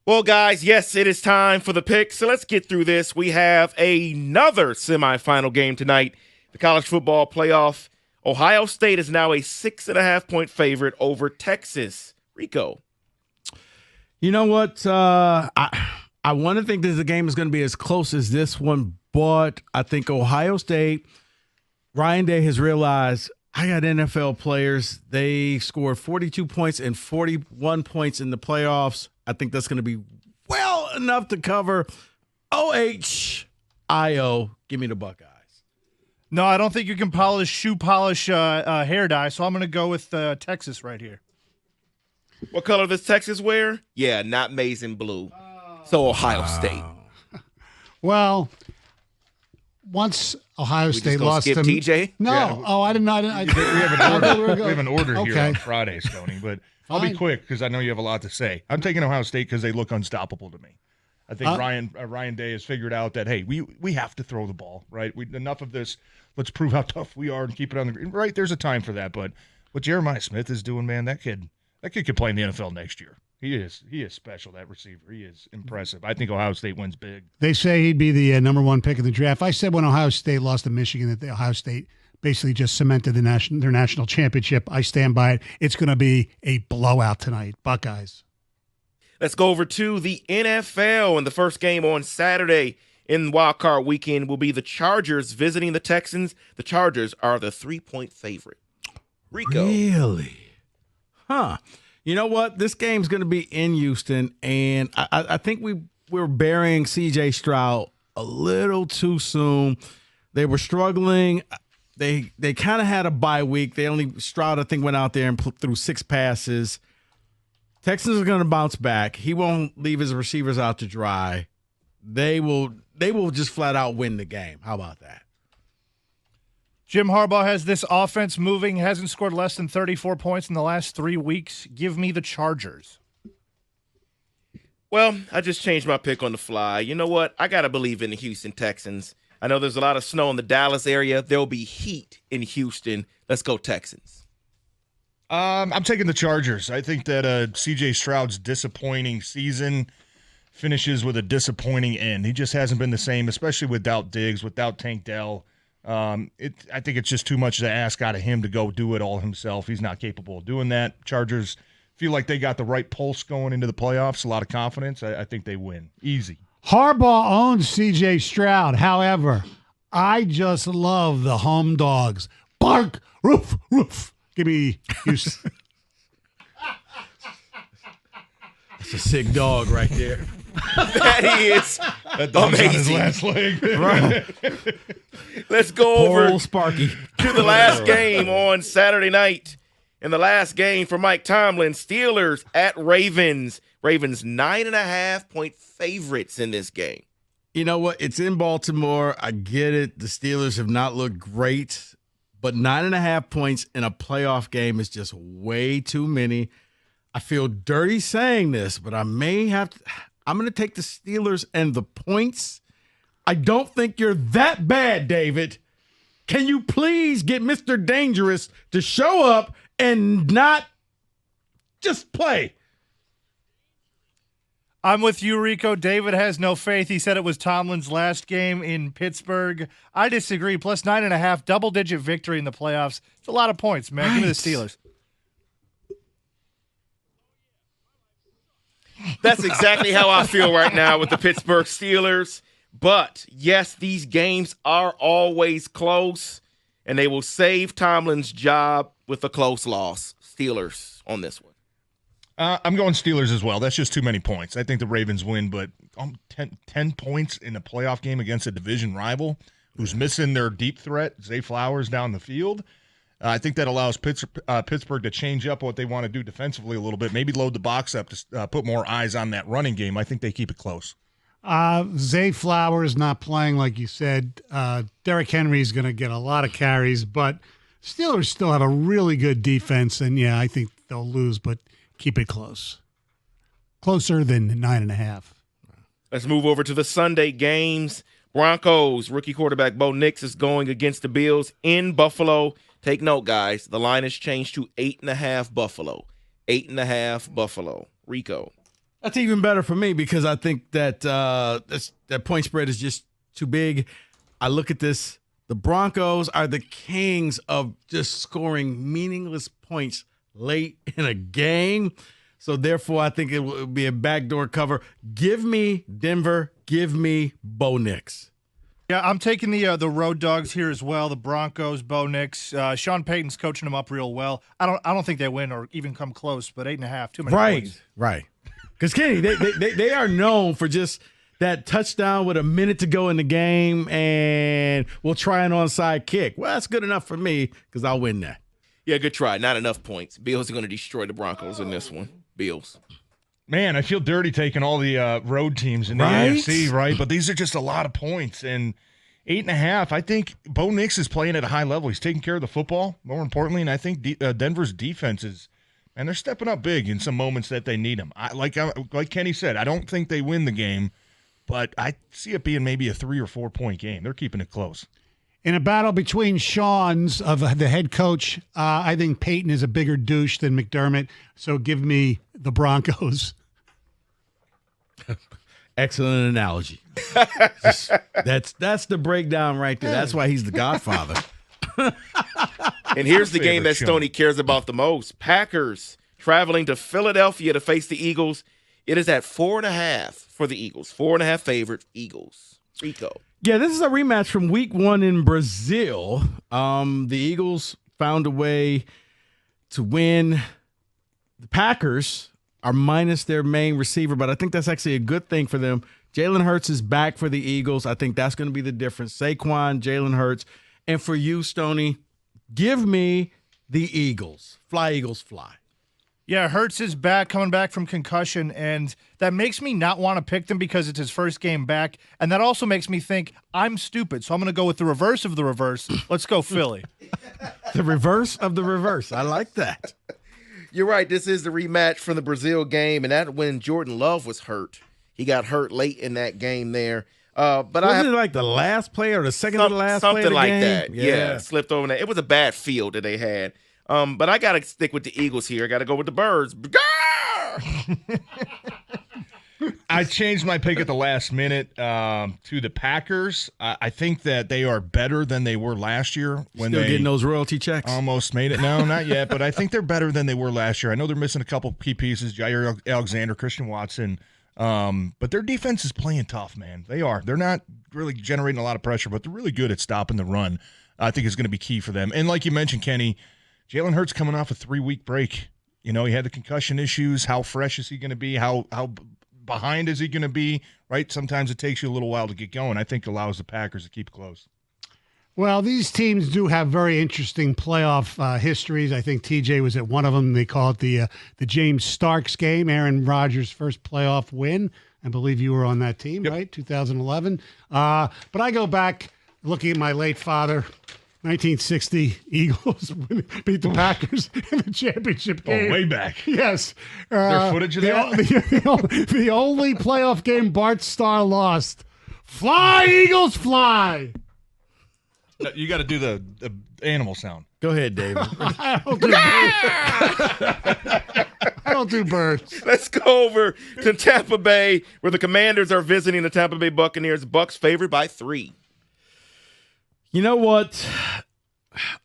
Well, guys, yes, it is time for the picks. So let's get through this. We have another semifinal game tonight. The college football playoff. Ohio State is now a 6.5-point favorite over Texas. Rico. You know what? I want to think the game is going to be as close as this one, but I think Ohio State, Ryan Day has realized I got NFL players. They scored 42 points and 41 points in the playoffs. I think that's going to be well enough to cover OHIO. Give me the Buckeyes. No, I don't think you can shoe polish hair dye, so I'm going to go with Texas right here. What color does Texas wear? Yeah, not maize and blue. So Ohio State. Well, once Ohio State lost skip to TJ? No, Yeah. I didn't know. We have an order here Okay. on Friday, Stoney, but I'll be quick because I know you have a lot to say. I'm taking Ohio State because they look unstoppable to me. I think Ryan Day has figured out that, hey, we have to throw the ball, right? Enough of this. Let's prove how tough we are and keep it on the green. Right, there's a time for that, but what Jeremiah Smith is doing, man, that kid could play in the NFL next year. He is special, that receiver. He is impressive. I think Ohio State wins big. They say he'd be the number one pick of the draft. I said when Ohio State lost to Michigan that Ohio State basically just cemented their national championship. I stand by it. It's going to be a blowout tonight. Buckeyes. Let's go over to the NFL. And the first game on Saturday in Wild Card Weekend will be the Chargers visiting the Texans. The Chargers are the 3-point favorite. Rico. Really? Huh. You know what? This game's going to be in Houston, and I think we're burying C.J. Stroud a little too soon. They were struggling. They kind of had a bye week. Stroud, I think, went out there and threw 6 passes. Texans are going to bounce back. He won't leave his receivers out to dry. They will just flat out win the game. How about that? Jim Harbaugh has this offense moving, hasn't scored less than 34 points in the last 3 weeks. Give me the Chargers. Well, I just changed my pick on the fly. You know what? I got to believe in the Houston Texans. I know there's a lot of snow in the Dallas area. There'll be heat in Houston. Let's go Texans. I'm taking the Chargers. I think that C.J. Stroud's disappointing season finishes with a disappointing end. He just hasn't been the same, especially without Diggs, without Tank Dell. I think it's just too much to ask out of him to go do it all himself. He's not capable of doing that. Chargers feel like they got the right pulse going into the playoffs, a lot of confidence. I think they win. Easy. Harbaugh owns C.J. Stroud. However, I just love the home dogs. Bark, roof, roof. Give me Houston. That's a sick dog right there. That is That dog's on his amazing. last leg. Right. Let's go Poor over old Sparky. to the last game on Saturday night. In the last game for Mike Tomlin, Steelers at Ravens. Ravens 9.5-point favorites in this game. You know what? It's in Baltimore. I get it. The Steelers have not looked great, but 9.5 points in a playoff game is just way too many. I feel dirty saying this, but I may have to. I'm going to take the Steelers and the points. I don't think you're that bad, David. Can you please get Mr. Dangerous to show up and not just play? I'm with you, Rico. David has no faith. He said it was Tomlin's last game in Pittsburgh. I disagree. Plus 9.5, double-digit victory in the playoffs. It's a lot of points, man. Give me the Steelers. That's exactly how I feel right now with the Pittsburgh Steelers. But, yes, these games are always close, and they will save Tomlin's job with a close loss. Steelers on this one. I'm going Steelers as well. That's just too many points. I think the Ravens win, but 10 points in a playoff game against a division rival who's missing their deep threat, Zay Flowers, down the field. I think that allows Pittsburgh to change up what they want to do defensively a little bit, maybe load the box up to put more eyes on that running game. I think they keep it close. Zay Flowers not playing, like you said. Derrick Henry is going to get a lot of carries, but Steelers still have a really good defense, and, yeah, I think they'll lose, but keep it close. Closer than 9.5. Let's move over to the Sunday games. Broncos, rookie quarterback Bo Nix is going against the Bills in Buffalo. Take note, guys. The line has changed to 8.5 Buffalo. 8.5 Buffalo. Rico. That's even better for me because I think that that point spread is just too big. I look at this. The Broncos are the kings of just scoring meaningless points late in a game. So, therefore, I think it will be a backdoor cover. Give me Denver. Give me Bo Nix. Yeah, I'm taking the road dogs here as well. The Broncos, Bo Nix. Sean Payton's coaching them up real well. I don't think they win or even come close, but 8.5, too many points. Right. Because, Kenny, they are known for just that touchdown with a minute to go in the game, and we'll try an onside kick. Well, that's good enough for me because I'll win that. Yeah, good try. Not enough points. Bills are going to destroy the Broncos in this one. Bills. Man, I feel dirty taking all the road teams in the Right? AFC, right? But these are just a lot of points. And 8.5, I think Bo Nix is playing at a high level. He's taking care of the football, more importantly, and I think Denver's defense is – and they're stepping up big in some moments that they need them. Like Kenny said, I don't think they win the game, but I see it being maybe a 3 or 4 point game. They're keeping it close. In a battle between Sean's of the head coach, I think Peyton is a bigger douche than McDermott. So give me the Broncos. Excellent analogy. That's the breakdown right there. That's why he's the godfather. And here's the Favorite game that show. Stoney cares about the most. Packers traveling to Philadelphia to face the Eagles. It is at 4.5 for the Eagles. 4.5 favorite Eagles. Rico. Yeah, this is a rematch from week 1 in Brazil. The Eagles found a way to win. The Packers are minus their main receiver, but I think that's actually a good thing for them. Jalen Hurts is back for the Eagles. I think that's going to be the difference. Saquon, Jalen Hurts. And for you, Stoney, give me the Eagles. Fly, Eagles, fly. Yeah, Hurts is back, coming back from concussion, and that makes me not want to pick them because it's his first game back, and that also makes me think I'm stupid, so I'm going to go with the reverse of the reverse. Let's go Philly. The reverse of the reverse. I like that. You're right. This is the rematch from the Brazil game, and that when Jordan Love was hurt. He got hurt late in that game there. But Wasn't it like the last play or the second to the last play of something the like game? that. Yeah, slipped over that. It was a bad field that they had. But I got to stick with the Eagles here. I got to go with the Birds. I changed my pick at the last minute to the Packers. I think that they are better than they were last year when Still they getting those royalty checks? almost made it. No, not yet, but I think they're better than they were last year. I know they're missing a couple key pieces, Jair Alexander, Christian Watson, but their defense is playing tough, man. They are. They're not really generating a lot of pressure, but they're really good at stopping the run. I think is going to be key for them. And like you mentioned, Kenny, Jalen Hurts coming off a 3-week break. You know, he had the concussion issues. How fresh is he going to be? How behind is he going to be? Right? Sometimes it takes you a little while to get going. I think allows the Packers to keep it close. Well, these teams do have very interesting playoff histories. I think TJ was at one of them. They call it the James Starks game, Aaron Rodgers' first playoff win. I believe you were on that team, right? 2011. But I go back looking at my late father. 1960 Eagles beat the Packers in the championship game. Oh, way back. Yes. There footage of that? The only playoff game Bart Starr lost. Fly, Eagles, fly. No, you got to do the animal sound. Go ahead, David. I don't do birds. Let's go over to Tampa Bay, where the Commanders are visiting the Tampa Bay Buccaneers. Bucks favored by 3. You know what?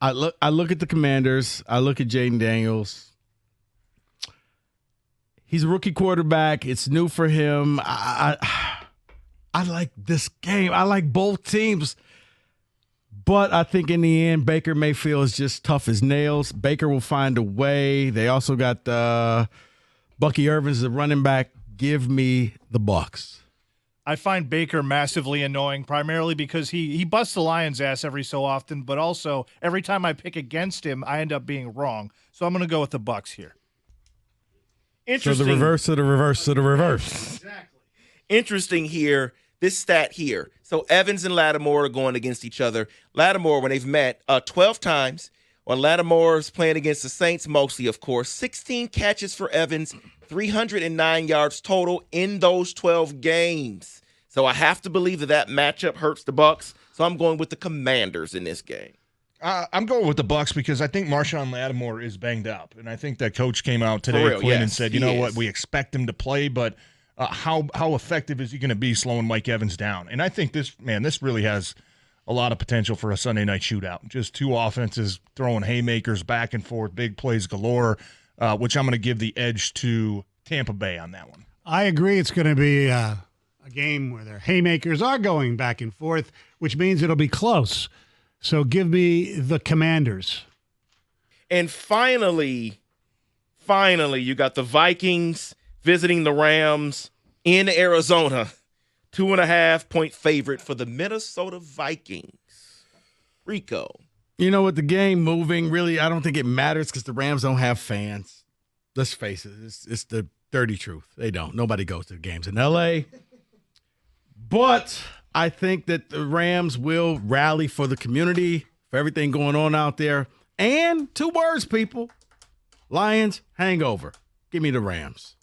I look at the Commanders. I look at Jaden Daniels. He's a rookie quarterback. It's new for him. I like this game. I like both teams. But I think in the end, Baker Mayfield is just tough as nails. Baker will find a way. They also got Bucky Irvin as a running back. Give me the Bucks. I find Baker massively annoying, primarily because he busts the Lions' ass every so often, but also every time I pick against him, I end up being wrong. So I'm going to go with the Bucks here. So Interesting. the reverse of the reverse of the reverse. Exactly. Interesting here, this stat here. So Evans and Lattimore are going against each other. Lattimore, when they've met 12 times, when Lattimore's playing against the Saints mostly, of course, 16 catches for Evans, 309 yards total in those 12 games. So I have to believe that matchup hurts the Bucks. So I'm going with the Commanders in this game. I'm going with the Bucks because I think Marshawn Lattimore is banged up, and I think that coach came out today, For real, Quinn, and yes, said, he "You know is. what? We expect him to play, but how effective is he going to be slowing Mike Evans down? And I think this really has a lot of potential for a Sunday night shootout. Just two offenses throwing haymakers back and forth, big plays galore, which I'm going to give the edge to Tampa Bay on that one. I agree. It's going to be a game where their haymakers are going back and forth, which means it'll be close. So give me the Commanders. And finally, you got the Vikings visiting the Rams in Arizona. 2.5-point favorite for the Minnesota Vikings. Rico. You know, with the game moving, really, I don't think it matters because the Rams don't have fans. Let's face it. It's the dirty truth. They don't. Nobody goes to the games in L.A. But I think that the Rams will rally for the community, for everything going on out there. And 2 words, people. Lions hangover. Give me the Rams.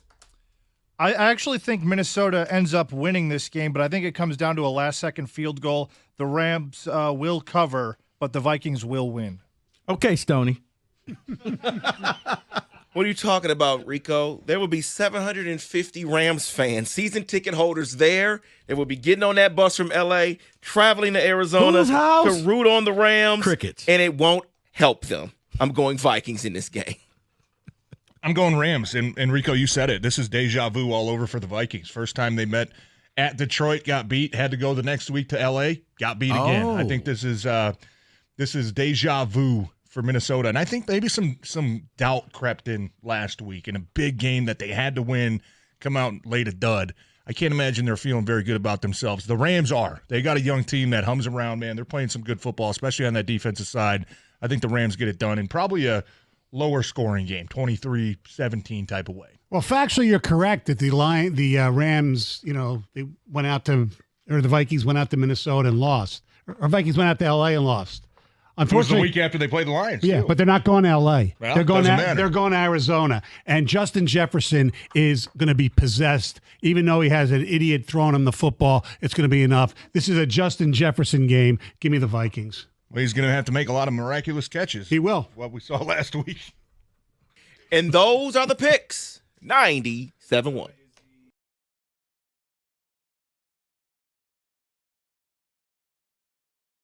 I actually think Minnesota ends up winning this game, but I think it comes down to a last-second field goal. The Rams will cover, but the Vikings will win. Okay, Stoney. What are you talking about, Rico? There will be 750 Rams fans, season ticket holders there. They will be getting on that bus from L.A., traveling to Arizona Whose house? to root on the Rams. Crickets. And it won't help them. I'm going Vikings in this game. I'm going Rams. And Rico, you said it. This is deja vu all over for the Vikings. First time they met at Detroit, got beat, had to go the next week to L.A., got beat again. I think this is deja vu for Minnesota. And I think maybe some doubt crept in last week in a big game that they had to win, come out and laid a dud. I can't imagine they're feeling very good about themselves. The Rams are. They got a young team that hums around, man. They're playing some good football, especially on that defensive side. I think the Rams get it done in probably a lower scoring game, 23-17 type of way. Well, factually, you're correct that the Rams, they went out to, or the Vikings went out to Minnesota and lost. Or Vikings went out to L.A. and lost. It was the week after they played the Lions. Yeah, too. but they're not going to L.A. Well, they're going they're to Arizona. And Justin Jefferson is going to be possessed. Even though he has an idiot throwing him the football, it's going to be enough. This is a Justin Jefferson game. Give me the Vikings. Well, he's going to have to make a lot of miraculous catches. He will. What we saw last week. And those are the picks. 97-1.